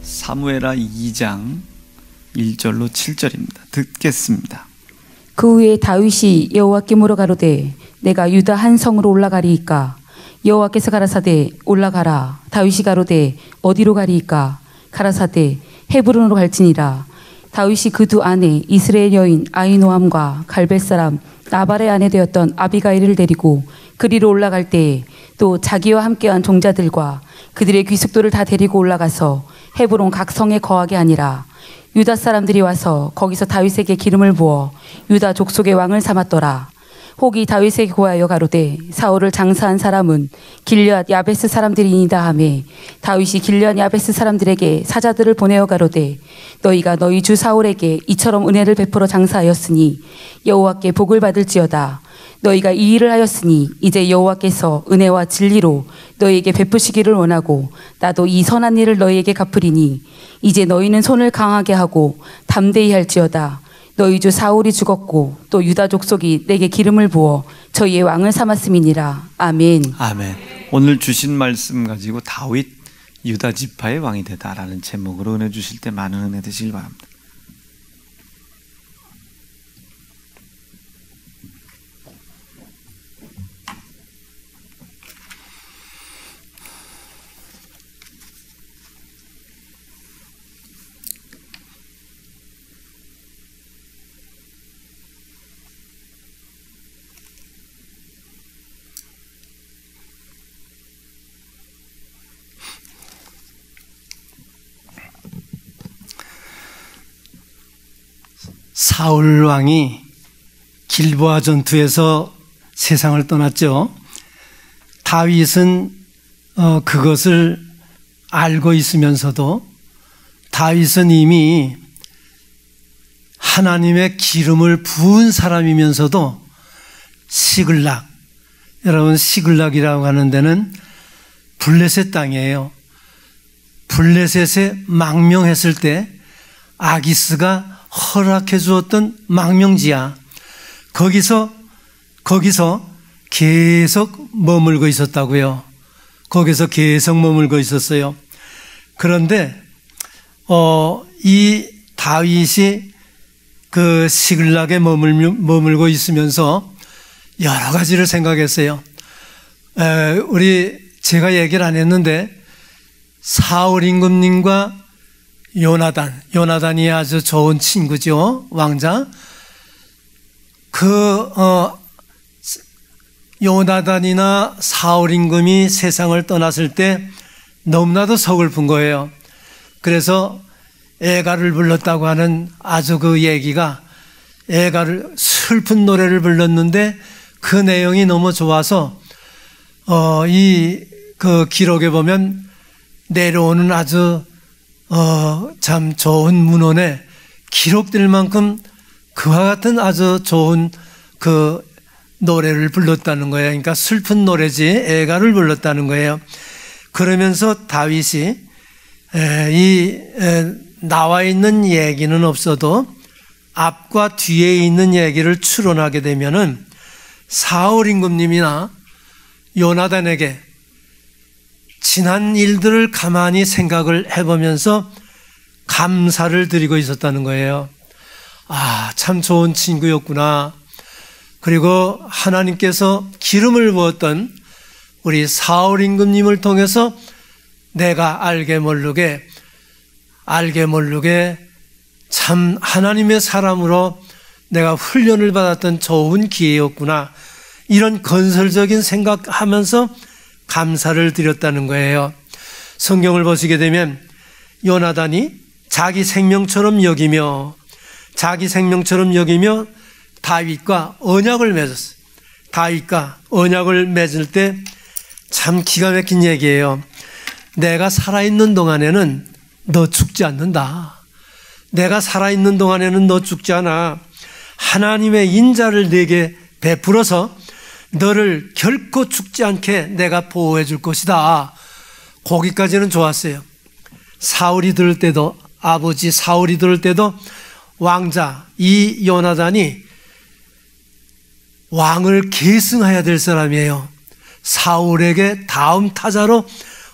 사무엘하 2장 1절로 7절입니다. 듣겠습니다. 그 후에 다윗이 여호와께 물어가로되 내가 유다 한 성으로 올라가리이까? 여호와께서 가라사대 올라가라. 다윗이 가로되 어디로 가리이까? 가라사대 헤브론으로 갈지니라. 다윗이 그 두 아내 이스라엘 여인 아히노함과 갈벳 사람 나발의 아내 되었던 아비가일을 데리고 그리로 올라갈 때에 또 자기와 함께한 종자들과 그들의 귀숙도를 다 데리고 올라가서 헤브론 각 성에 거하게 하니라. 유다 사람들이 와서 거기서 다윗에게 기름을 부어 유다 족속의 왕을 삼았더라. 혹이 다윗에게 고하여 가로되 사울을 장사한 사람은 길앗 야베스 사람들이니이다 하매 다윗이 길앗 야베스 사람들에게 사자들을 보내어 가로되 너희가 너희 주 사울에게 이처럼 은혜를 베풀어 장사하였으니 여호와께 복을 받을지어다. 너희가 이 일을 하였으니 이제 여호와께서 은혜와 진리로 너희에게 베푸시기를 원하고 나도 이 선한 일을 너희에게 갚으리니 이제 너희는 손을 강하게 하고 담대히 할지어다. 너희 주 사울이 죽었고 또 유다 족속이 내게 기름을 부어 저희의 왕을 삼았음이니라. 아멘. 아멘. 오늘 주신 말씀 가지고 다윗 유다 지파의 왕이 되다라는 제목으로 은혜 주실 때 많은 은혜 되시길 바랍니다. 사울 왕이 길보아 전투에서 세상을 떠났죠. 다윗은 그것을 알고 있으면서도 다윗은 이미 하나님의 기름을 부은 사람이면서도 시글락, 여러분 시글락이라고 하는 데는 블레셋 땅이에요. 블레셋에 망명했을 때 아기스가 허락해 주었던 망명지야. 거기서 계속 머물고 있었다고요. 거기서 계속 머물고 있었어요. 그런데 이 다윗이 그 시글락에 머물고 있으면서 여러 가지를 생각했어요. 제가 얘기를 안 했는데 사울 임금님과 요나단이 아주 좋은 친구죠. 왕자. 요나단이나 사울 임금이 세상을 떠났을 때 너무나도 서글픈 거예요. 그래서 애가를 불렀다고 하는 아주 그 얘기가 슬픈 노래를 불렀는데 그 내용이 너무 좋아서 그 기록에 보면 내려오는 아주 참 좋은 문헌에 기록될 만큼 그와 같은 아주 좋은 그 노래를 불렀다는 거예요. 그러니까 슬픈 노래지 애가를 불렀다는 거예요. 그러면서 다윗이 나와 있는 얘기는 없어도 앞과 뒤에 있는 얘기를 추론하게 되면은 사울 임금님이나 요나단에게 지난 일들을 가만히 생각을 해보면서 감사를 드리고 있었다는 거예요. 아, 참 좋은 친구였구나. 그리고 하나님께서 기름을 부었던 우리 사울 임금님을 통해서 내가 알게 모르게 참 하나님의 사람으로 내가 훈련을 받았던 좋은 기회였구나. 이런 건설적인 생각하면서 감사를 드렸다는 거예요. 성경을 보시게 되면 요나단이 자기 생명처럼 여기며 다윗과 언약을 맺었어요. 다윗과 언약을 맺을 때 참 기가 막힌 얘기예요. 내가 살아있는 동안에는 너 죽지 않는다. 내가 살아있는 동안에는 너 죽지 않아. 하나님의 인자를 내게 베풀어서 너를 결코 죽지 않게 내가 보호해 줄 것이다. 거기까지는 좋았어요. 사울이 들을 때도, 아버지 사울이 들을 때도 왕자 이 요나단이 왕을 계승해야 될 사람이에요. 사울에게 다음 타자로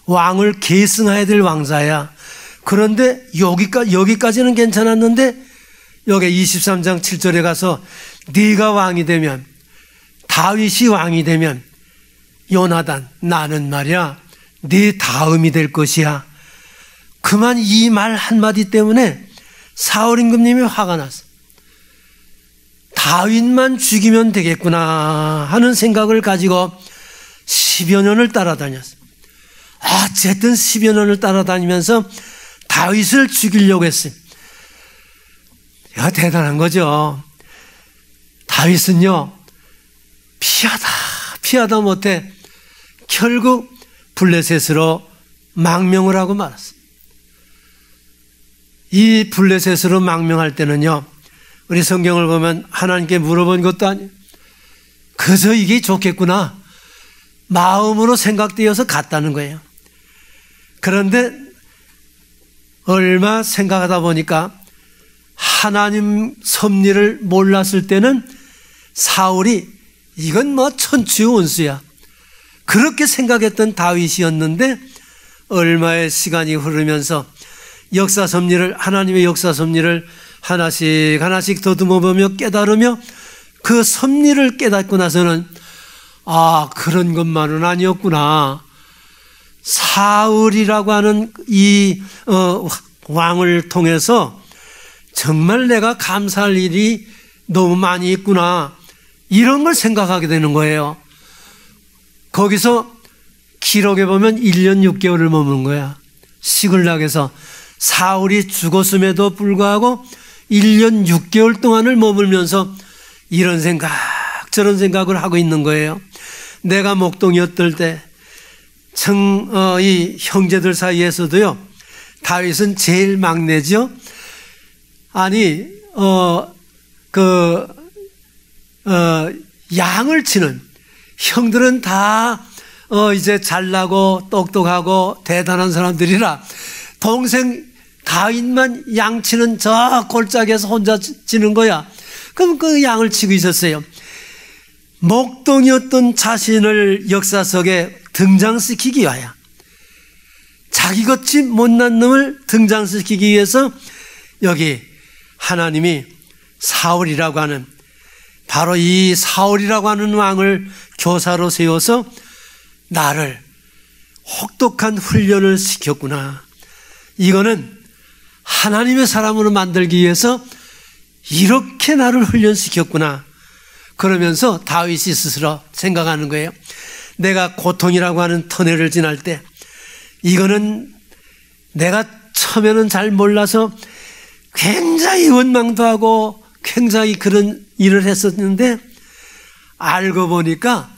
왕을 계승해야 될 왕자야. 그런데 여기까지는 괜찮았는데 여기 23장 7절에 가서 네가 왕이 되면, 다윗이 왕이 되면 요나단, 나는 말이야 네 다음이 될 것이야. 그만 이 말 한마디 때문에 사울 임금님이 화가 났어. 다윗만 죽이면 되겠구나 하는 생각을 가지고 10여 년을 따라다녔어. 어쨌든 10여 년을 따라다니면서 다윗을 죽이려고 했어요. 야, 대단한 거죠. 다윗은요, 피하다 못해 결국 블레셋으로 망명을 하고 말았어요. 이 블레셋으로 망명할 때는요, 우리 성경을 보면 하나님께 물어본 것도 아니에요. 그저 이게 좋겠구나 마음으로 생각되어서 갔다는 거예요. 그런데 얼마 생각하다 보니까 하나님 섭리를 몰랐을 때는 사울이 이건 뭐 천추원수야 그렇게 생각했던 다윗이었는데, 얼마의 시간이 흐르면서 역사 섭리를, 하나님의 역사 섭리를 하나씩 더듬어 보며 깨달으며 그 섭리를 깨닫고 나서는 그런 것만은 아니었구나. 사울이라고 하는 이 왕을 통해서 정말 내가 감사할 일이 너무 많이 있구나, 이런 걸 생각하게 되는 거예요. 거기서 기록에 보면 1년 6개월을 머무는 거야. 시글락에서 사울이 죽었음에도 불구하고 1년 6개월 동안을 머물면서 이런 생각 저런 생각을 하고 있는 거예요. 내가 목동이었을 때 이 형제들 사이에서도요, 다윗은 제일 막내죠. 아니 양을 치는 형들은 다 이제 잘나고 똑똑하고 대단한 사람들이라 동생 다윗만 양 치는 저 골짜기에서 혼자 치는 거야. 그럼 그 양을 치고 있었어요. 목동이었던 자신을 역사석에 등장시키기 위하여, 자기같이 못난 놈을 등장시키기 위해서 여기 하나님이 사울이라고 하는, 바로 이 사울이라고 하는 왕을 교사로 세워서 나를 혹독한 훈련을 시켰구나. 이거는 하나님의 사람으로 만들기 위해서 이렇게 나를 훈련시켰구나. 그러면서 다윗이 스스로 생각하는 거예요. 내가 고통이라고 하는 터널을 지날 때, 이거는 내가 처음에는 잘 몰라서 굉장히 원망도 하고 굉장히 그런 일을 했었는데, 알고 보니까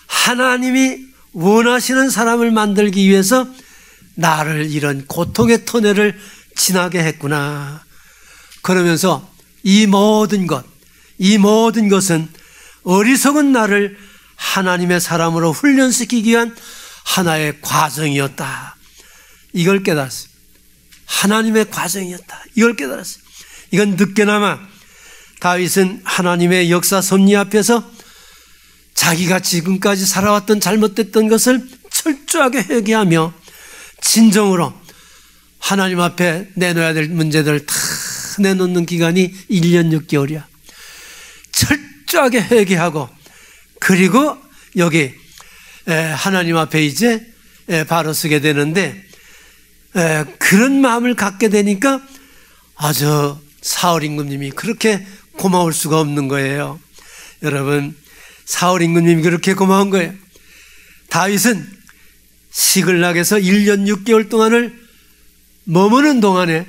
하나님이 원하시는 사람을 만들기 위해서 나를 이런 고통의 터널을 지나게 했구나. 그러면서 이 모든 것은 어리석은 나를 하나님의 사람으로 훈련시키기 위한 하나의 과정이었다. 이걸 깨달았어요. 하나님의 과정이었다. 이걸 깨달았어요. 이건 늦게나마 다윗은 하나님의 역사 섭리 앞에서 자기가 지금까지 살아왔던 잘못됐던 것을 철저하게 회개하며 진정으로 하나님 앞에 내놓아야 될 문제들을 다 내놓는 기간이 1년 6개월이야. 철저하게 회개하고, 그리고 여기 하나님 앞에 이제 바로 서게 되는데, 그런 마음을 갖게 되니까 아주 사울 임금님이 그렇게 고마울 수가 없는 거예요. 여러분, 사울 임금님이 그렇게 고마운 거예요. 다윗은 시글락에서 1년 6개월 동안을 머무는 동안에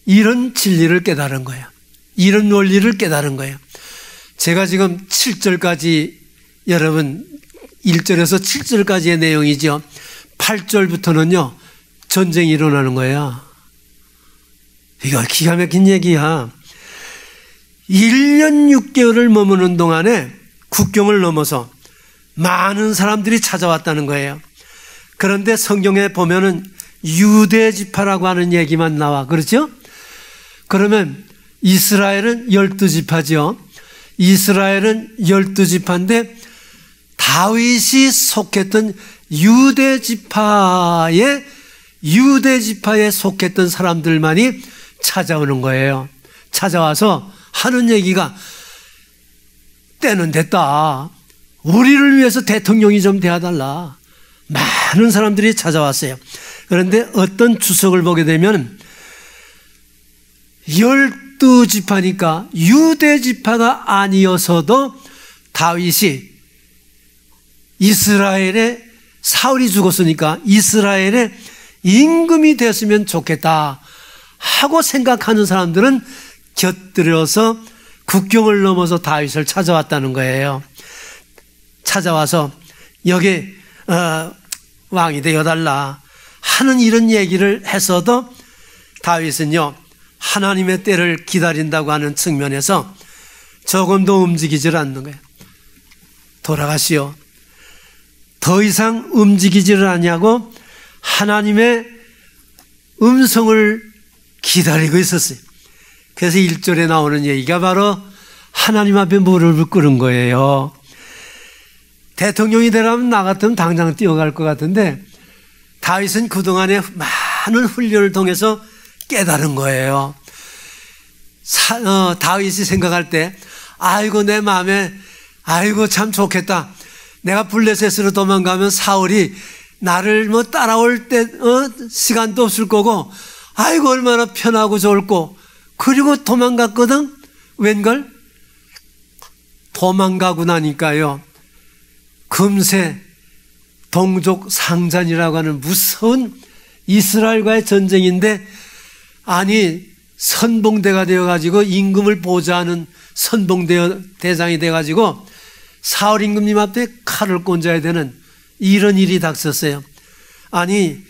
이런 진리를 깨달은 거예요. 이런 원리를 깨달은 거예요. 제가 지금 7절까지, 여러분 1절에서 7절까지의 내용이죠. 8절부터는요 전쟁이 일어나는 거예요. 이거 기가 막힌 얘기야. 1년 6개월을 머무는 동안에 국경을 넘어서 많은 사람들이 찾아왔다는 거예요. 그런데 성경에 보면은 유대지파라고 하는 얘기만 나와. 그렇죠? 그러면 이스라엘은 12지파죠. 이스라엘은 12지파인데 다윗이 속했던 유대지파의 유대 지파에 속했던 사람들만이 찾아오는 거예요. 찾아와서 하는 얘기가 때는 됐다. 우리를 위해서 대통령이 좀 되어달라. 많은 사람들이 찾아왔어요. 그런데 어떤 주석을 보게 되면 12지파니까 유대 지파가 아니어서도 다윗이 이스라엘에 사울이 죽었으니까 이스라엘의 임금이 됐으면 좋겠다 하고 생각하는 사람들은 곁들여서 국경을 넘어서 다윗을 찾아왔다는 거예요. 찾아와서 여기 왕이 되어달라 하는 이런 얘기를 했어도 다윗은요 하나님의 때를 기다린다고 하는 측면에서 조금도 움직이질 않는 거예요. 돌아가시오. 더 이상 움직이지를 않냐고 하나님의 음성을 기다리고 있었어요. 그래서 1절에 나오는 얘기가 바로 하나님 앞에 무릎을 꿇은 거예요. 대통령이 되려면 나 같으면 당장 뛰어갈 것 같은데 다윗은 그동안에 많은 훈련을 통해서 깨달은 거예요. 다윗이 생각할 때 아이고 내 마음에 아이고 참 좋겠다. 내가 블레셋으로 도망가면 사울이 나를 뭐 따라올 때 시간도 없을 거고 아이고 얼마나 편하고 좋을꼬. 그리고 도망갔거든. 웬걸? 도망가고 나니까요 금세 동족 상잔이라고 하는 무서운 이스라엘과의 전쟁인데 아니 선봉대가 되어가지고 임금을 보좌하는 선봉대장이 돼가지고 사울 임금님 앞에 칼을 꽂아야 되는 이런 일이 닥쳤어요. 아니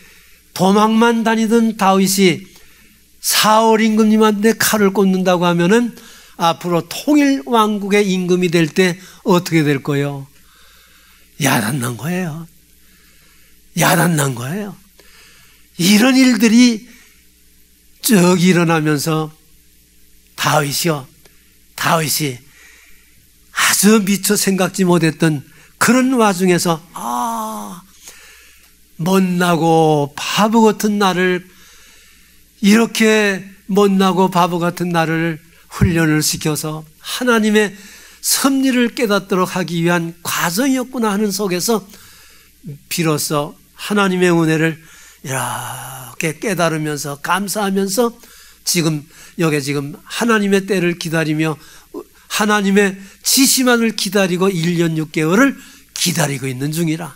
도망만 다니던 다윗이 사울 임금님한테 칼을 꽂는다고 하면은 앞으로 통일 왕국의 임금이 될 때 어떻게 될 거예요? 야단난 거예요. 야단난 거예요. 이런 일들이 쭉 일어나면서 다윗이 아주 미처 생각지 못했던 그런 와중에서 못나고 바보 같은 나를 이렇게 못나고 바보 같은 나를 훈련을 시켜서 하나님의 섭리를 깨닫도록 하기 위한 과정이었구나 하는 속에서 비로소 하나님의 은혜를 이렇게 깨달으면서 감사하면서 지금 하나님의 때를 기다리며 하나님의 지시만을 기다리고 1년 6개월을 기다리고 있는 중이라.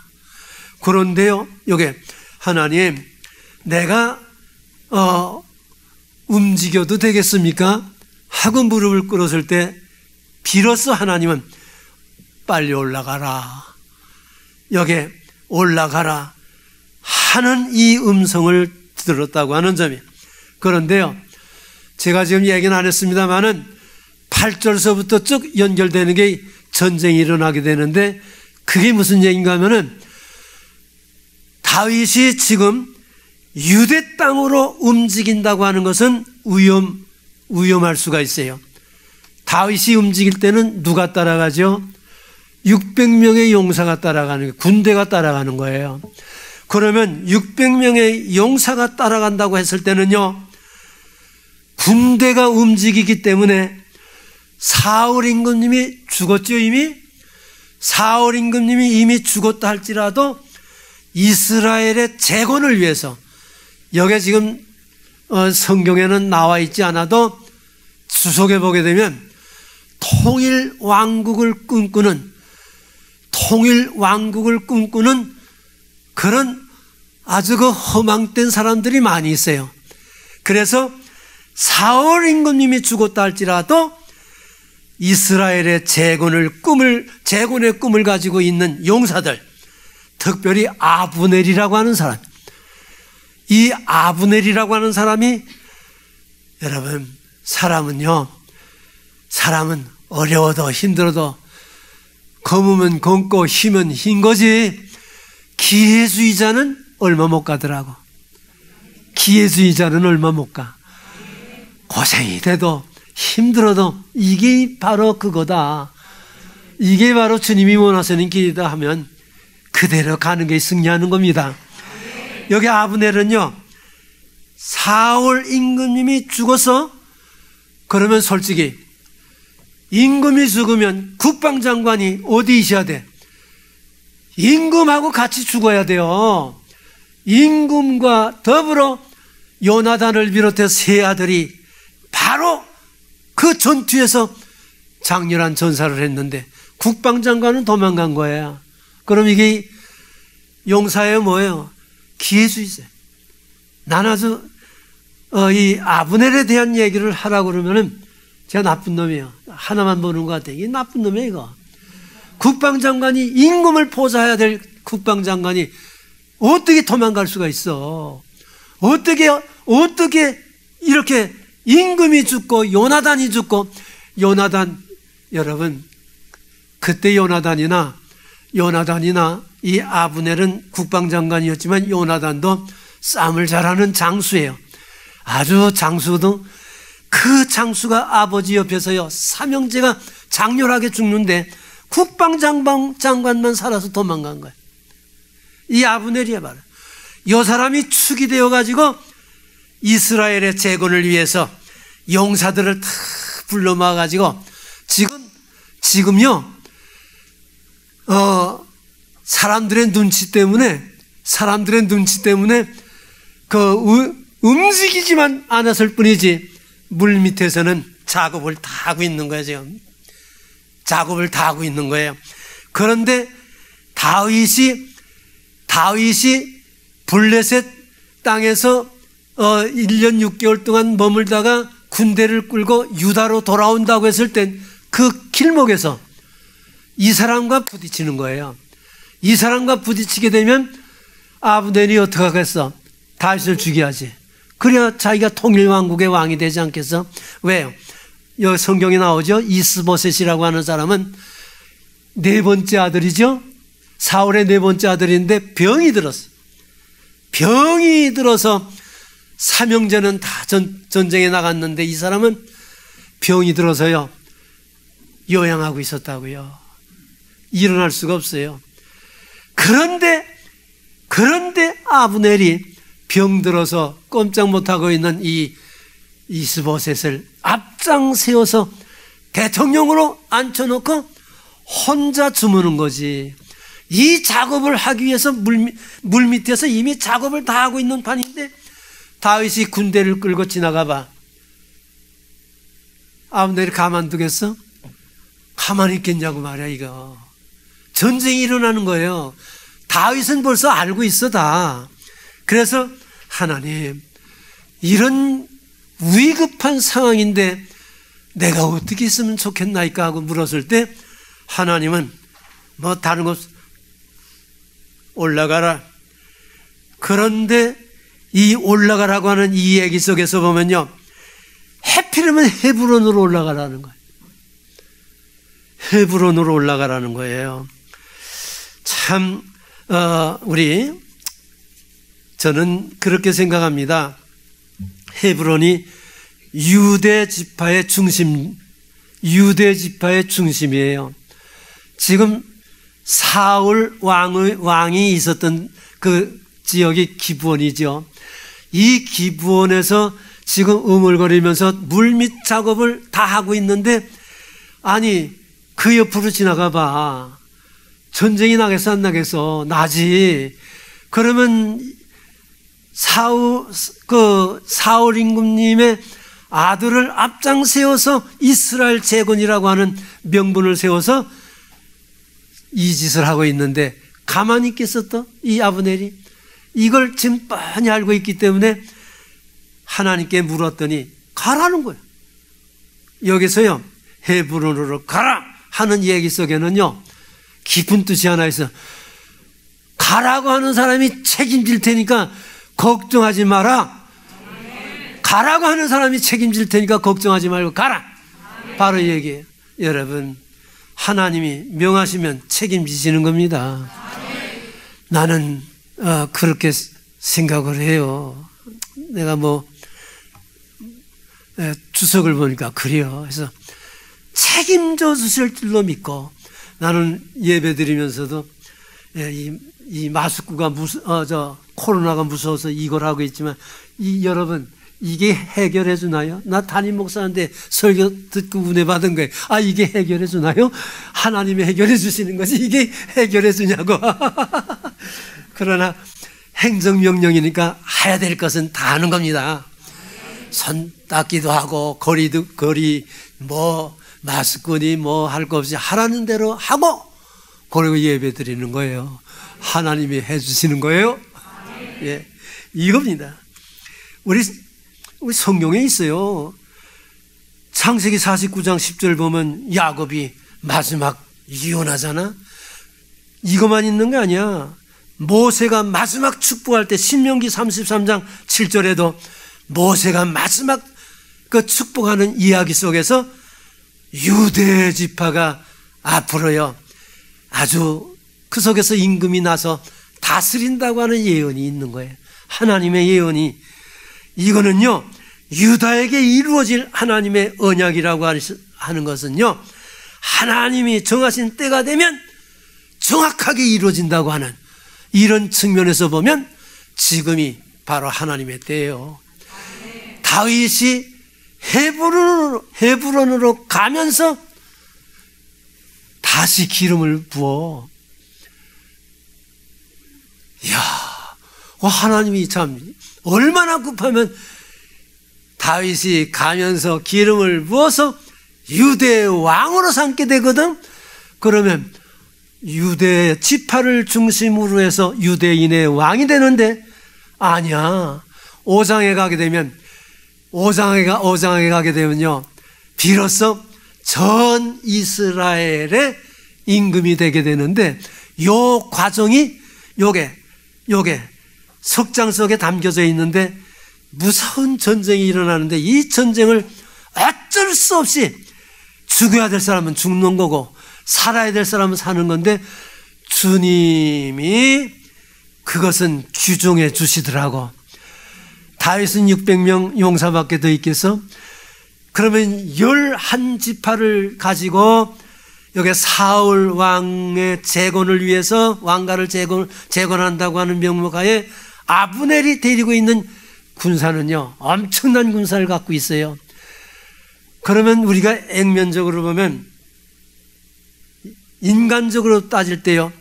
그런데요 여기 하나님 내가 움직여도 되겠습니까? 하고 무릎을 꿇었을 때 비로소 하나님은 빨리 올라가라 여기 올라가라 하는 이 음성을 들었다고 하는 점이. 그런데요 제가 지금 얘기는 안 했습니다만은 8절서부터 쭉 연결되는 게 전쟁이 일어나게 되는데 그게 무슨 얘기인가 하면은 다윗이 지금 유대 땅으로 움직인다고 하는 것은 위험할 수가 있어요. 다윗이 움직일 때는 누가 따라가죠? 600명의 용사가 따라가는 거예요. 군대가 따라가는 거예요. 그러면 600명의 용사가 따라간다고 했을 때는요 군대가 움직이기 때문에 사울 임금님이 죽었죠. 이미 사울 임금님이 이미 죽었다 할지라도 이스라엘의 재건을 위해서 여기 지금 성경에는 나와 있지 않아도 주석에 보게 되면 통일 왕국을 꿈꾸는 그런 아주 그 허망된 사람들이 많이 있어요. 그래서 사울 임금님이 죽었다 할지라도 이스라엘의 재건의 꿈을 가지고 있는 용사들, 특별히 아브넬이라고 하는 사람, 이 아브넬이라고 하는 사람이 여러분 사람은 어려워도 힘들어도 검으면 검고 힘은 흰 거지 기회주의자는 얼마 못 가더라고. 기회주의자는 얼마 못 가. 고생이 돼도 힘들어도 이게 바로 그거다. 이게 바로 주님이 원하시는 길이다 하면 그대로 가는 게 승리하는 겁니다. 여기 아브넬은요 사울 임금님이 죽어서, 그러면 솔직히 임금이 죽으면 국방장관이 어디 있어야 돼? 임금하고 같이 죽어야 돼요. 임금과 더불어 요나단을 비롯해 세 아들이 바로 그 전투에서 장렬한 전사를 했는데 국방장관은 도망간 거예요. 그럼 이게 용사예요, 뭐예요? 기회주의죠. 나는 아주 이 아브넬에 대한 얘기를 하라고 그러면은 제가 나쁜 놈이에요. 하나만 보는 것 같아요. 이게 나쁜 놈이에요, 이거. 국방장관이, 임금을 보좌해야 될 국방장관이 어떻게 도망갈 수가 있어? 어떻게 이렇게 임금이 죽고 요나단이 죽고, 요나단, 여러분, 그때 요나단이나 이 아브넬은 국방장관이었지만 요나단도 싸움을 잘하는 장수예요. 아주 장수도, 그 장수가 아버지 옆에서요, 삼형제가 장렬하게 죽는데 국방장관만 살아서 도망간 거예요. 이 아브넬이야 바로. 이 사람이 축이 되어가지고 이스라엘의 재건을 위해서 용사들을 다 불러 모아가지고 지금요, 사람들의 눈치 때문에 움직이지만 않았을 뿐이지 물 밑에서는 작업을 다 하고 있는 거예요. 지금 작업을 다 하고 있는 거예요. 그런데 다윗이 블레셋 땅에서 1년 6개월 동안 머물다가 군대를 끌고 유다로 돌아온다고 했을 땐 그 길목에서 이 사람과 부딪히는 거예요. 이 사람과 부딪히게 되면 아브넬이 어떻게 하겠어? 다윗을 죽여야지. 그래야 자기가 통일왕국의 왕이 되지 않겠어? 왜요? 여기 성경에 나오죠. 이스보셋이라고 하는 사람은 네 번째 아들이죠. 사울의 네 번째 아들인데 병이 들어서 삼형제는 다 전쟁에 나갔는데 이 사람은 병이 들어서요, 요양하고 있었다고요. 일어날 수가 없어요. 그런데 아브넬이 병들어서 꼼짝 못하고 있는 이 이스보셋을 앞장 세워서 대통령으로 앉혀놓고 혼자 주무는 거지. 이 작업을 하기 위해서 물 밑에서 이미 작업을 다 하고 있는 판인데 다윗이 군대를 끌고 지나가 봐. 아브넬이 가만두겠어? 가만히 있겠냐고 말이야. 이거 전쟁이 일어나는 거예요. 다윗은 벌써 알고 있어 다. 그래서 하나님, 이런 위급한 상황인데 내가 어떻게 있으면 좋겠나이까 하고 물었을 때 하나님은 뭐 다른 것 올라가라. 그런데 이 올라가라고 하는 이 얘기 속에서 보면요, 해피르면 헤브론으로 올라가라는 거예요. 헤브론으로 올라가라는 거예요. 참 저는 그렇게 생각합니다. 헤브론이 유대 지파의 중심이에요. 지금 사울 왕이 있었던 그 지역이 기브온이죠. 이 기브온에서 지금 우물거리면서 물밑 작업을 다 하고 있는데, 아니 그 옆으로 지나가 봐. 전쟁이 나겠어 안 나겠어? 나지. 그러면 사울 임금님의 아들을 앞장 세워서 이스라엘 재건이라고 하는 명분을 세워서 이 짓을 하고 있는데 가만히 있겠어 또? 이 아브넬이 이걸 지금 뻔히 알고 있기 때문에 하나님께 물었더니 가라는 거예요. 여기서요, 헤브론으로 가라 하는 얘기 속에는요, 깊은 뜻이 하나 있어. 가라고 하는 사람이 책임질 테니까 걱정하지 마라. 가라고 하는 사람이 책임질 테니까 걱정하지 말고 가라. 바로 이 얘기예요. 여러분, 하나님이 명하시면 책임지시는 겁니다. 나는 그렇게 생각을 해요. 내가 주석을 보니까 그래요. 그래서 책임져 주실 줄로 믿고, 나는 예배 드리면서도 이 마스크가 코로나가 무서워서 이걸 하고 있지만 여러분 이게 해결해 주나요? 나 담임 목사인데 설교 듣고 은혜 받은 거예요. 아, 이게 해결해 주나요? 하나님이 해결해 주시는 거지 이게 해결해 주냐고. 그러나 행정명령이니까 해야 될 것은 다 하는 겁니다. 손 닦기도 하고 거리 뭐 마스크니 뭐 할 거 없이 하라는 대로 하고 그리고 예배 드리는 거예요. 하나님이 해 주시는 거예요. 예, 이겁니다. 우리 성경에 있어요. 창세기 49장 10절 보면 야곱이 마지막 이혼하잖아. 이것만 있는 게 아니야. 모세가 마지막 축복할 때 신명기 33장 7절에도 모세가 마지막 그 축복하는 이야기 속에서 유대 지파가 앞으로요 아주 그 속에서 임금이 나서 다스린다고 하는 예언이 있는 거예요. 하나님의 예언이. 이거는요 유다에게 이루어질 하나님의 언약이라고 하는 것은요 하나님이 정하신 때가 되면 정확하게 이루어진다고 하는 이런 측면에서 보면 지금이 바로 하나님의 때예요. 다윗이 헤브론으로 가면서 다시 기름을 부어. 이야, 하나님이 참 얼마나 급하면 다윗이 가면서 기름을 부어서 유대 왕으로 삼게 되거든. 그러면 유대 지파를 중심으로 해서 유대인의 왕이 되는데 아니야. 5장에 가게 되면요 비로소 전 이스라엘의 임금이 되게 되는데 요 과정이 요게 석장 속에 담겨져 있는데 무서운 전쟁이 일어나는데 이 전쟁을 어쩔 수 없이 죽여야 될 사람은 죽는 거고 살아야 될 사람은 사는 건데 주님이 그것은 규정해 주시더라고. 다윗은 600명 용사밖에 더 있겠어? 그러면 11지파를 가지고 여기 사울 왕의 재건을 위해서 왕가를 재건한다고 하는 명목하에 아브넬이 데리고 있는 군사는요 엄청난 군사를 갖고 있어요. 그러면 우리가 액면적으로 보면 인간적으로 따질 때요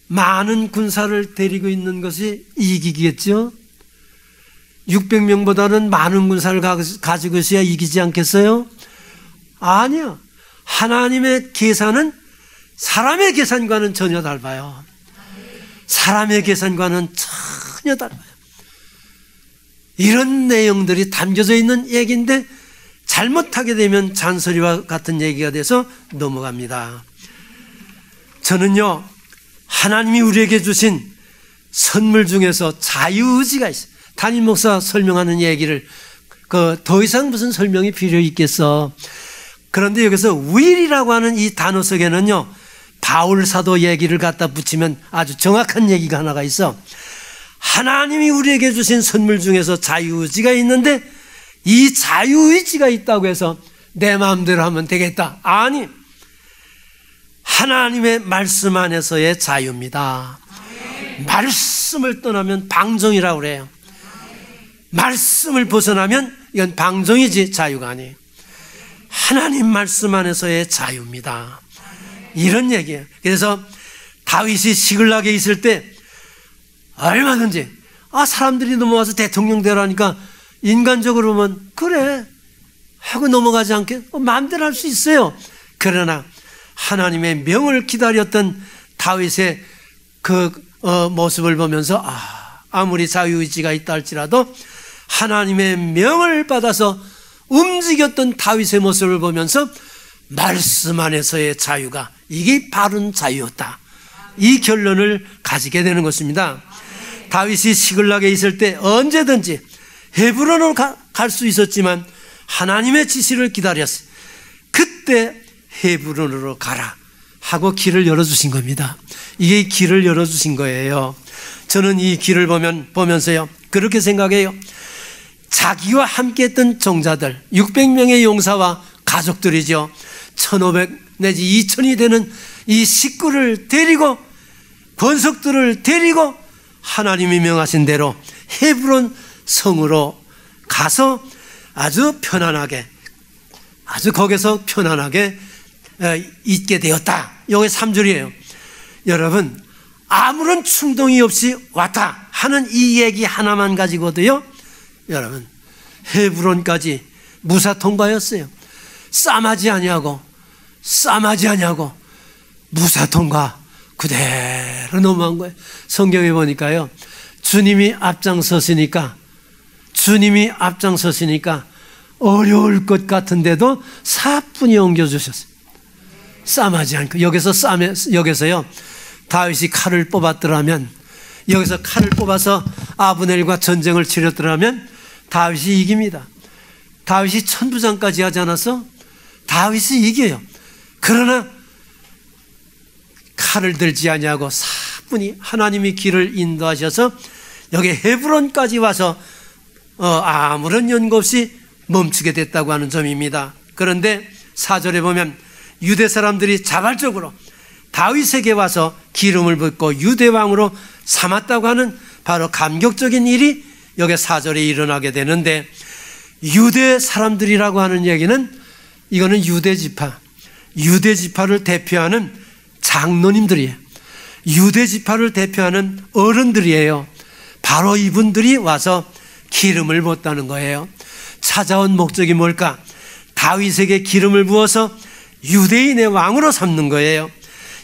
많은 군사를 데리고 있는 것이 이기겠죠. 600명보다는 많은 군사를 가지고 있어야 이기지 않겠어요? 아니요. 하나님의 계산은 사람의 계산과는 전혀 달라요. 사람의 계산과는 전혀 달라요. 이런 내용들이 담겨져 있는 얘기인데 잘못하게 되면 잔소리와 같은 얘기가 돼서 넘어갑니다. 저는요 하나님이 우리에게 주신 선물 중에서 자유의지가 있어요. 담임 목사 설명하는 얘기를 더 이상 무슨 설명이 필요 있겠어. 그런데 여기서 will이라고 하는 이 단어 속에는요 바울 사도 얘기를 갖다 붙이면 아주 정확한 얘기가 하나가 있어. 하나님이 우리에게 주신 선물 중에서 자유의지가 있는데 이 자유의지가 있다고 해서 내 마음대로 하면 되겠다. 아니, 하나님의 말씀 안에서의 자유입니다. 말씀을 떠나면 방종이라고 그래요. 말씀을 벗어나면 이건 방종이지 자유가 아니에요. 하나님 말씀 안에서의 자유입니다. 이런 얘기예요. 그래서 다윗이 시글락에 있을 때 얼마든지 사람들이 넘어와서 대통령 되라니까 인간적으로 보면 그래 하고 넘어가지 않게 마음대로 할 수 있어요. 그러나 하나님의 명을 기다렸던 다윗의 그 모습을 보면서 아무리 자유의지가 있다 할지라도 하나님의 명을 받아서 움직였던 다윗의 모습을 보면서 말씀 안에서의 자유가 이게 바른 자유였다. 이 결론을 가지게 되는 것입니다. 다윗이 시글락에 있을 때 언제든지 헤브론으로 갈 수 있었지만 하나님의 지시를 기다렸어요. 그때 헤브론으로 가라 하고 길을 열어주신 겁니다. 이게 길을 열어주신 거예요. 저는 이 길을 보면서요 그렇게 생각해요. 자기와 함께했던 종자들 600명의 용사와 가족들이죠. 1500 내지 2000이 되는 이 식구를 데리고 권속들을 데리고 하나님이 명하신 대로 헤브론 성으로 가서 아주 편안하게, 아주 거기서 편안하게 있게 되었다. 이게 3절이에요. 여러분, 아무런 충동이 없이 왔다 하는 이 얘기 하나만 가지고도요, 여러분, 헤브론까지 무사 통과였어요. 싸마지 아니하고 무사 통과 그대로 넘어간 거예요. 성경에 보니까요, 주님이 앞장서시니까 어려울 것 같은데도 사뿐히 옮겨주셨어요. 싸마지 않고. 여기서요, 다윗이 칼을 뽑았더라면, 여기서 칼을 뽑아서 아브넬과 전쟁을 치렀더라면 다윗이 이깁니다. 다윗이 천부장까지 하지 않았어? 다윗이 이겨요. 그러나 칼을 들지 아니하고 사뿐히 하나님이 길을 인도하셔서 여기 헤브론까지 와서 아무런 연고 없이 멈추게 됐다고 하는 점입니다. 그런데 4절에 보면 유대 사람들이 자발적으로 다윗에게 와서 기름을 붓고 유대왕으로 삼았다고 하는 바로 감격적인 일이 여기 4절에 일어나게 되는데, 유대 사람들이라고 하는 얘기는 이거는 유대 지파를 대표하는 장로님들이에요. 유대 지파를 대표하는 어른들이에요. 바로 이분들이 와서 기름을 붓다는 거예요. 찾아온 목적이 뭘까? 다윗에게 기름을 부어서 유대인의 왕으로 삼는 거예요.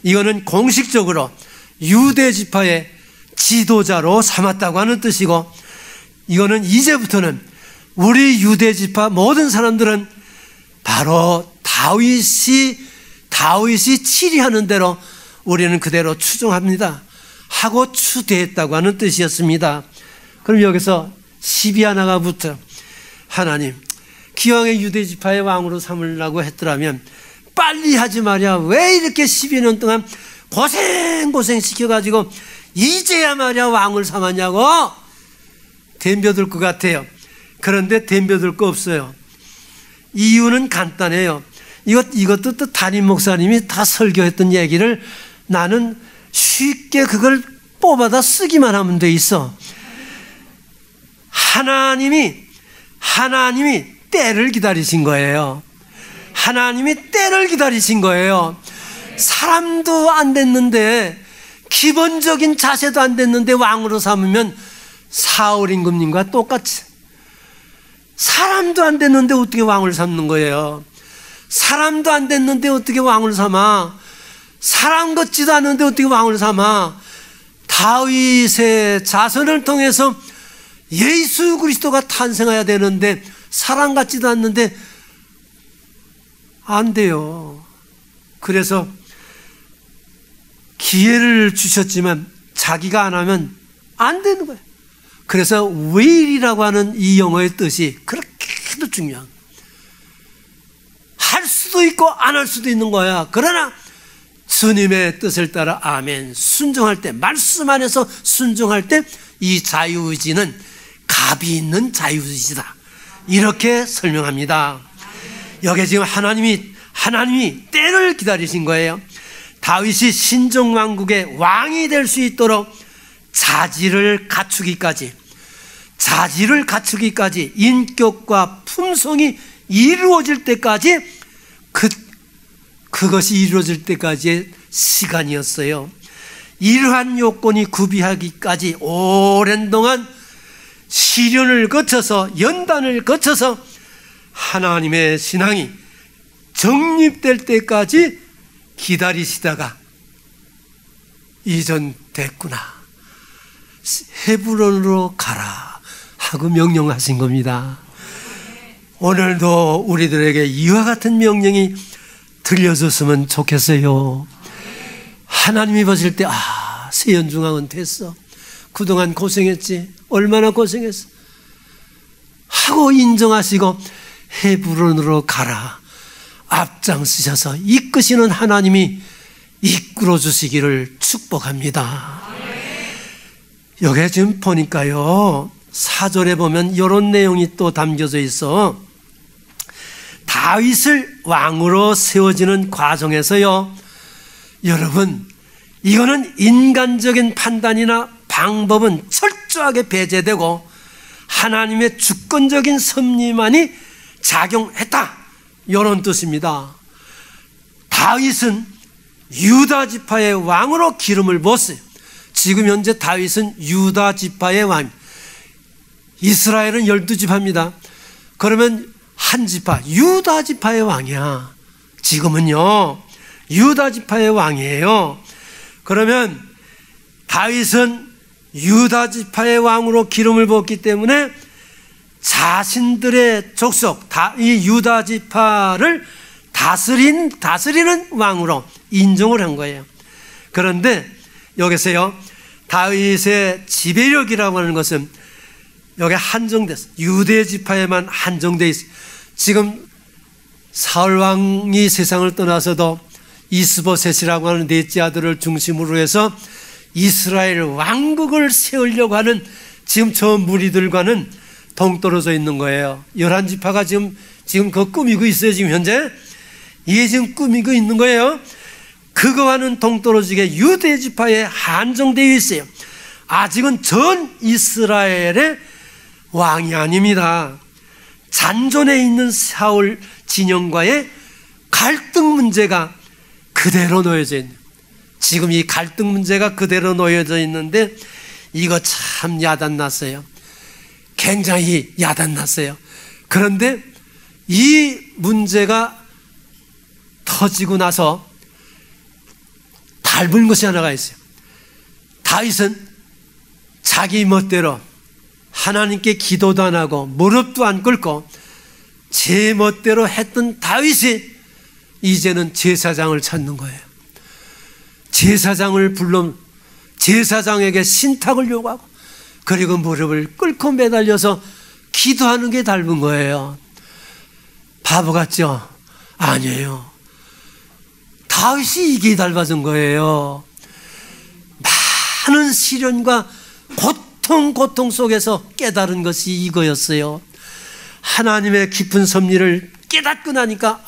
이거는 공식적으로 유대 지파의 지도자로 삼았다고 하는 뜻이고, 이거는 이제부터는 우리 유대 지파 모든 사람들은 바로 다윗이 치리하는 대로 우리는 그대로 추종합니다 하고 추대했다고 하는 뜻이었습니다. 그럼 여기서 시비 하나가 붙어. 하나님, 기왕의 유대 지파의 왕으로 삼으려고 했더라면 빨리 하지 말이야. 왜 이렇게 12년 동안 고생 시켜가지고 이제야 말이야 왕을 삼았냐고 덤벼들 것 같아요. 그런데 덤벼들 거 없어요. 이유는 간단해요. 이것도 또 담임 목사님이 다 설교했던 얘기를 나는 쉽게 그걸 뽑아다 쓰기만 하면 돼 있어. 하나님이 때를 기다리신 거예요. 하나님이 때를 기다리신 거예요. 사람도 안 됐는데, 기본적인 자세도 안 됐는데 왕으로 삼으면 사울 임금님과 똑같이, 사람도 안 됐는데 어떻게 왕을 삼는 거예요? 사람도 안 됐는데 어떻게 왕을 삼아? 사람 같지도 않은데 어떻게 왕을 삼아? 다윗의 자손을 통해서 예수 그리스도가 탄생해야 되는데 사람 같지도 않는데 안 돼요. 그래서 기회를 주셨지만 자기가 안 하면 안 되는 거예요. 그래서 will이라고 하는 이 영어의 뜻이 그렇게도 중요한, 할 수도 있고 안 할 수도 있는 거야. 그러나 주님의 뜻을 따라 아멘 순종할 때, 말씀 안에서 순종할 때 이 자유의지는 값이 있는 자유의지다, 이렇게 설명합니다. 여기 지금 하나님이 때를 기다리신 거예요. 다윗이 신종왕국의 왕이 될 수 있도록 자질을 갖추기까지, 인격과 품성이 이루어질 때까지, 그것이 이루어질 때까지의 시간이었어요. 이러한 요건이 구비하기까지 오랜 동안 시련을 거쳐서, 연단을 거쳐서 하나님의 신앙이 정립될 때까지 기다리시다가 이전됐구나, 헤브론으로 가라 하고 명령하신 겁니다. 오늘도 우리들에게 이와 같은 명령이 들려줬으면 좋겠어요. 하나님이 보실 때 세연중앙은 됐어, 그동안 고생했지, 얼마나 고생했어 하고 인정하시고 헤브론으로 가라 앞장서셔서 이끄시는 하나님이 이끌어 주시기를 축복합니다. 여기 지금 보니까요, 4절에 보면 이런 내용이 또 담겨져 있어. 다윗을 왕으로 세워지는 과정에서요, 여러분, 이거는 인간적인 판단이나 방법은 철저하게 배제되고 하나님의 주권적인 섭리만이 작용했다, 이런 뜻입니다. 다윗은 유다 지파의 왕으로 기름을 부었어요. 지금 현재 다윗은 유다 지파의 왕, 이스라엘은 12지파입니다. 그러면 한 지파, 유다 지파의 왕이야. 지금은요 유다 지파의 왕이에요. 그러면 다윗은 유다 지파의 왕으로 기름을 부었기 때문에 자신들의 족속, 이 유다 지파를 다스리는 왕으로 인정을 한 거예요. 그런데 여기서요, 다윗의 지배력이라고 하는 것은 여기 한정됐어요. 유대 지파에만 한정되어 있어요. 지금 사울 왕이 세상을 떠나서도 이스보셋이라고 하는 넷째 아들을 중심으로 해서 이스라엘 왕국을 세우려고 하는 지금 저 무리들과는 동떨어져 있는 거예요. 11지파가 지금 그거 꾸미고 있어요. 지금 현재 이게 지금 꾸미고 있는 거예요. 그거와는 동떨어지게 유대 지파에 한정되어 있어요. 아직은 전 이스라엘의 왕이 아닙니다. 잔존해 있는 사울 진영과의 갈등 문제가 그대로 놓여져 있는, 지금 이 갈등 문제가 그대로 놓여져 있는데 이거 참 야단났어요. 굉장히 야단났어요. 그런데 이 문제가 터지고 나서 닮은 것이 하나가 있어요. 다윗은 자기 멋대로 하나님께 기도도 안 하고 무릎도 안 꿇고 제 멋대로 했던 다윗이 이제는 제사장을 찾는 거예요. 제사장을 불러 제사장에게 신탁을 요구하고 그리고 무릎을 꿇고 매달려서 기도하는 게 닮은 거예요. 바보 같죠? 아니에요. 다윗이 이게 닮아진 거예요. 많은 시련과 고통 속에서 깨달은 것이 이거였어요. 하나님의 깊은 섭리를 깨닫고 나니까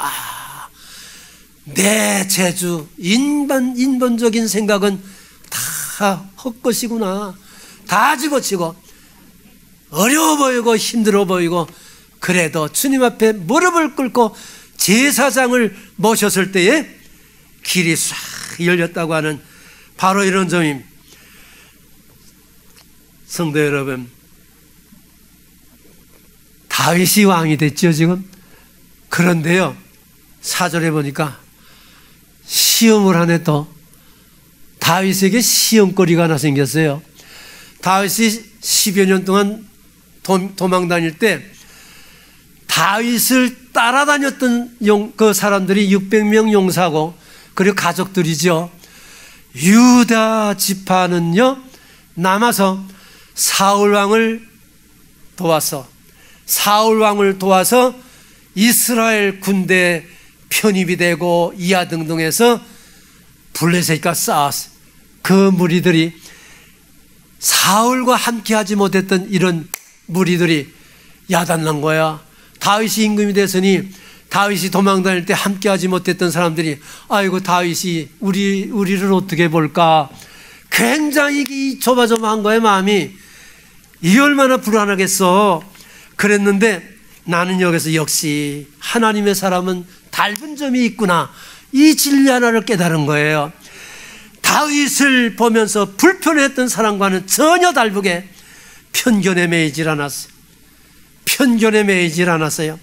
내 재주, 인본적인 생각은 다 헛것이구나. 다 집어치고 어려워 보이고 힘들어 보이고, 그래도 주님 앞에 무릎을 꿇고 제사장을 모셨을 때에 길이 싹 열렸다고 하는 바로 이런 점입니다. 성도 여러분, 다윗이 왕이 됐죠 지금. 그런데요, 4절에 보니까 시험을 하네. 또 다윗에게 시험거리가 하나 생겼어요. 다윗이 10여 년 동안 도망 다닐 때 다윗을 따라다녔던 그 사람들이 600명 용사고, 그리고 가족들이죠. 유다 지파는요 남아서 사울 왕을 도와서 이스라엘 군대 편입이 되고 이하등등해서 블레셋과 싸웠어요. 그 무리들이 사울과 함께하지 못했던 이런 무리들이 야단난 거야. 다윗이 임금이 됐으니 다윗이 도망 다닐 때 함께하지 못했던 사람들이 아이고 다윗이 우리를 어떻게 볼까, 굉장히 조마조마한 거예요. 마음이 이 얼마나 불안하겠어. 그랬는데 나는 여기서 역시 하나님의 사람은 닮은 점이 있구나, 이 진리 하나를 깨달은 거예요. 다윗을 보면서 불편했던 사람과는 전혀 다르게 편견에 매이질 않았어요.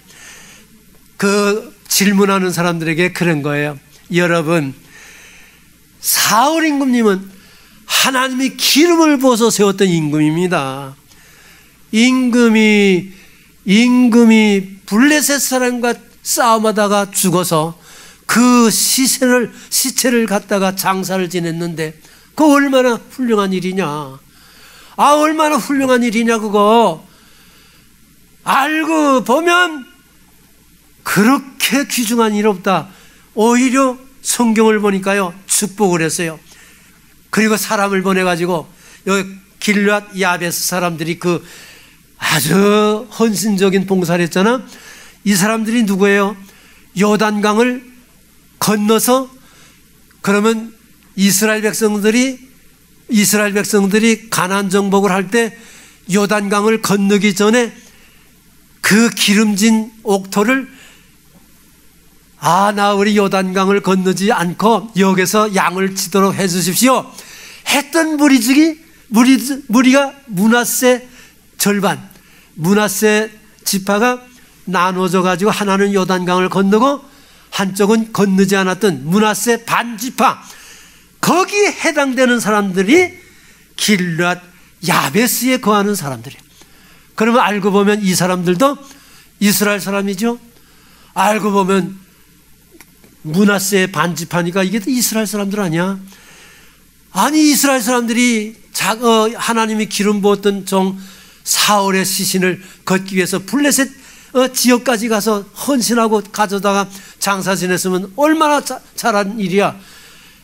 그 질문하는 사람들에게 그런 거예요. 여러분, 사울 임금님은 하나님이 기름을 부어서 세웠던 임금입니다. 임금이 블레셋 사람과 싸움하다가 죽어서 그 시체를 갖다가 장사를 지냈는데 그거 얼마나 훌륭한 일이냐. 얼마나 훌륭한 일이냐. 그거 알고 보면 그렇게 귀중한 일 없다. 오히려 성경을 보니까요 축복을 했어요. 그리고 사람을 보내가지고 여기 길앗 야베스 사람들이 그 아주 헌신적인 봉사를 했잖아. 이 사람들이 누구예요? 요단강을 건너서, 그러면 이스라엘 백성들이 이스라엘 백성들이 가나안 정복을 할 때 요단강을 건너기 전에 그 기름진 옥토를 나 우리 요단강을 건너지 않고 여기서 양을 치도록 해 주십시오 했던 무리가 므낫세 절반, 므낫세 지파가 나눠져 가지고 하나는 요단강을 건너고 한쪽은 건너지 않았던 므낫세 반지파, 거기에 해당되는 사람들이 길앗 야베스에 거하는 사람들이에요. 그러면 알고 보면 이 사람들도 이스라엘 사람이죠. 알고 보면 므낫세의 반지파니까 이게 이스라엘 사람들 아니야? 아니, 이스라엘 사람들이 하나님이 기름 부었던 종 사울의 시신을 걷기 위해서 블레셋 지역까지 가서 헌신하고 가져다가 장사 지냈으면 얼마나 잘한 일이야.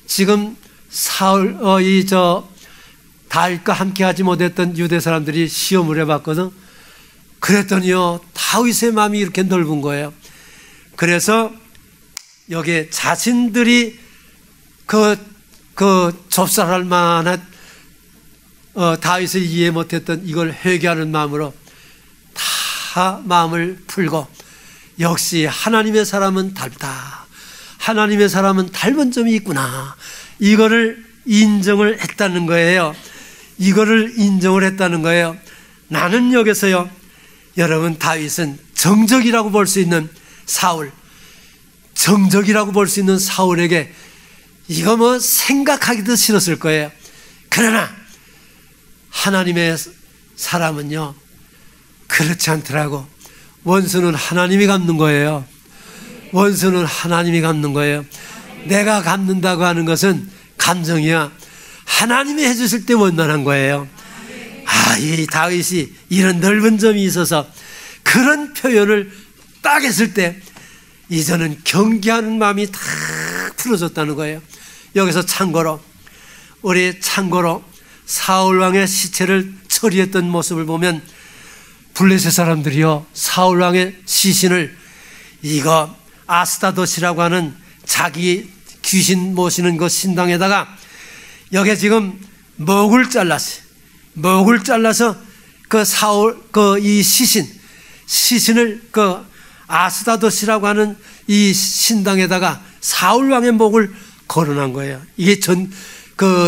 지금 사울 다윗과 함께 하지 못했던 유대 사람들이 시험을 해봤거든. 그랬더니요, 다윗의 마음이 이렇게 넓은 거예요. 그래서 여기에 자신들이 접살할 만한 다윗을 이해 못했던 이걸 회개하는 마음으로 다 마음을 풀고, 역시 하나님의 사람은 닮다, 하나님의 사람은 닮은 점이 있구나, 이거를 인정을 했다는 거예요. 이거를 인정을 했다는 거예요. 나는 여기서요, 여러분, 다윗은 정적이라고 볼 수 있는 사울, 정적이라고 볼 수 있는 사울에게 이거 뭐 생각하기도 싫었을 거예요. 그러나 하나님의 사람은요, 그렇지 않더라고. 원수는 하나님이 갚는 거예요. 원수는 하나님이 갚는 거예요. 내가 갚는다고 하는 것은 감정이야. 하나님이 해주실 때 원만한 거예요. 이 다윗이 이런 넓은 점이 있어서 그런 표현을 딱 했을 때 이제는 경계하는 마음이 다 풀어졌다는 거예요. 여기서 참고로 사울왕의 시체를 처리했던 모습을 보면 블레셋 사람들이요, 사울왕의 시신을 이거 아스타돗이라고 하는 자기 귀신 모시는 그 신당에다가 여기에 지금 목을 잘라서 이 시신을 아스타돗이라고 하는 이 신당에다가 사울왕의 목을 거론한 거예요. 이게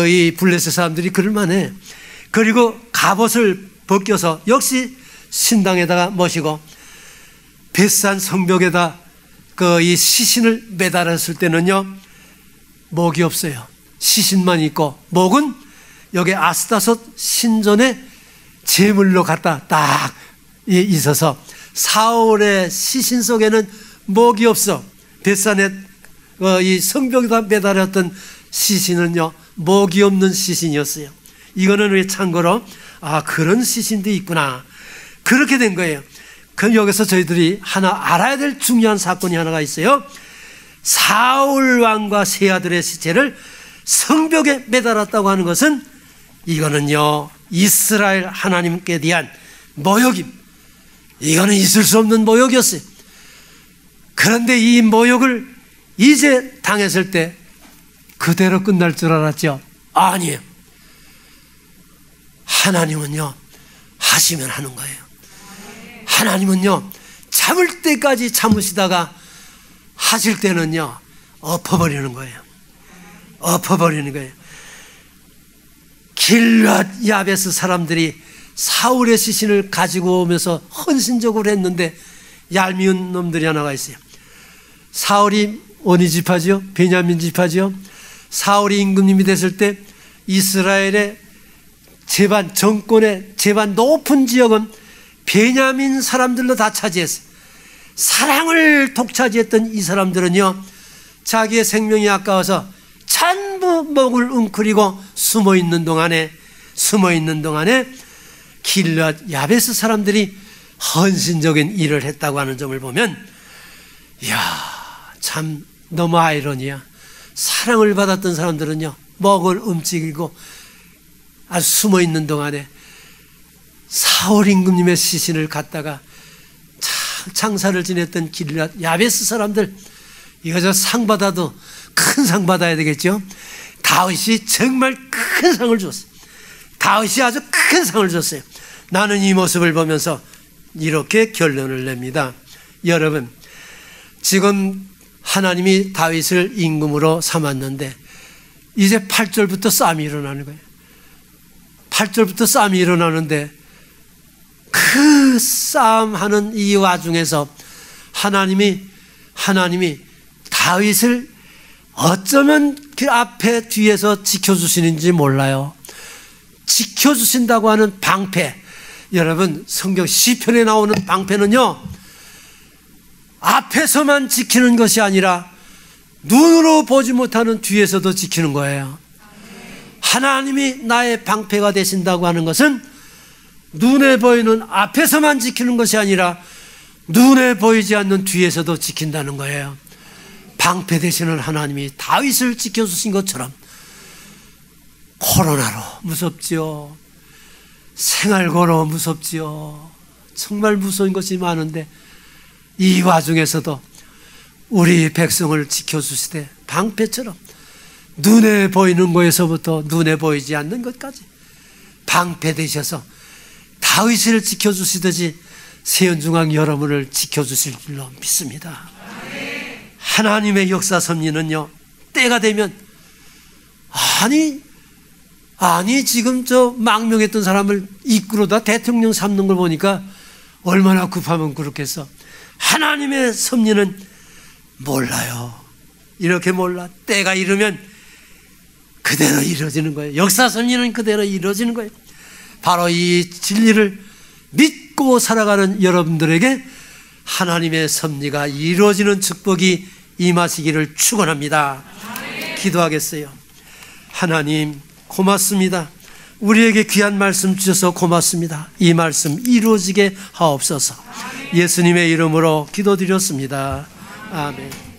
이 블레셋 사람들이 그럴만해. 그리고 갑옷을 벗겨서 역시 신당에다가 모시고 벳산 성벽에다 이 시신을 매달았을 때는요, 목이 없어요. 시신만 있고, 목은 여기 아스타솥 신전에 제물로 갖다 딱 있어서 사울의 시신 속에는 목이 없어. 벳산에 이 성벽에다 매달았던 시신은요, 목이 없는 시신이었어요. 이거는 왜 참고로 그런 시신도 있구나, 그렇게 된 거예요. 그럼 여기서 저희들이 하나 알아야 될 중요한 사건이 하나가 있어요. 사울 왕과 세 아들의 시체를 성벽에 매달았다고 하는 것은 이거는요, 이스라엘 하나님께 대한 모욕임, 이거는 있을 수 없는 모욕이었어요. 그런데 이 모욕을 이제 당했을 때 그대로 끝날 줄 알았죠? 아니에요. 하나님은요, 하시면 하는 거예요. 하나님은요, 참을 때까지 참으시다가 하실 때는요, 엎어버리는 거예요. 엎어버리는 거예요. 길앗 야베스 사람들이 사울의 시신을 가지고 오면서 헌신적으로 했는데 얄미운 놈들이 하나가 있어요. 사울이 어느 지파지요? 베냐민 지파지요. 사울이 임금님이 됐을 때 이스라엘의 정권의 제반 높은 지역은 베냐민 사람들로 다 차지했어요. 사랑을 독차지했던 이 사람들은요, 자기의 생명이 아까워서 전부 목을 웅크리고 숨어 있는 동안에 길앗 야베스 사람들이 헌신적인 일을 했다고 하는 점을 보면, 참 너무 아이러니야. 사랑을 받았던 사람들은요, 목을 움직이고 아주 숨어 있는 동안에 사울 임금님의 시신을 갖다가 장사를 지냈던 길앗 야베스 사람들, 이거 저 상 받아도 큰 상 받아야 되겠죠. 다윗이 정말 큰 상을 줬어요. 다윗이 아주 큰 상을 줬어요. 나는 이 모습을 보면서 이렇게 결론을 냅니다. 여러분, 지금 하나님이 다윗을 임금으로 삼았는데 이제 8절부터 싸움이 일어나는 거예요. 8절부터 싸움이 일어나는데 그 싸움하는 이 와중에서 하나님이 다윗을 어쩌면 그 앞에 뒤에서 지켜주시는지 몰라요. 지켜주신다고 하는 방패, 여러분 성경 시편에 나오는 방패는요, 앞에서만 지키는 것이 아니라 눈으로 보지 못하는 뒤에서도 지키는 거예요. 하나님이 나의 방패가 되신다고 하는 것은 눈에 보이는 앞에서만 지키는 것이 아니라 눈에 보이지 않는 뒤에서도 지킨다는 거예요. 방패 되시는 하나님이 다윗을 지켜주신 것처럼 코로나로 무섭지요. 생활고로 무섭지요. 정말 무서운 것이 많은데 이 와중에서도 우리 백성을 지켜주시되 방패처럼 눈에 보이는 것에서부터 눈에 보이지 않는 것까지 방패 되셔서 다윗을 지켜주시듯이 세연중앙 여러분을 지켜주실 줄로 믿습니다. 하나님의 역사 섭리는요, 때가 되면 아니 지금 저 망명했던 사람을 이끌어다 대통령 삼는 걸 보니까 얼마나 급하면 그렇겠어. 하나님의 섭리는 몰라요. 이렇게 몰라. 때가 이르면 그대로 이루어지는 거예요. 역사 섭리는 그대로 이루어지는 거예요. 바로 이 진리를 믿고 살아가는 여러분들에게 하나님의 섭리가 이루어지는 축복이 임하시기를 축원합니다. 기도하겠어요. 하나님 고맙습니다. 우리에게 귀한 말씀 주셔서 고맙습니다. 이 말씀 이루어지게 하옵소서. 예수님의 이름으로 기도드렸습니다. 아멘.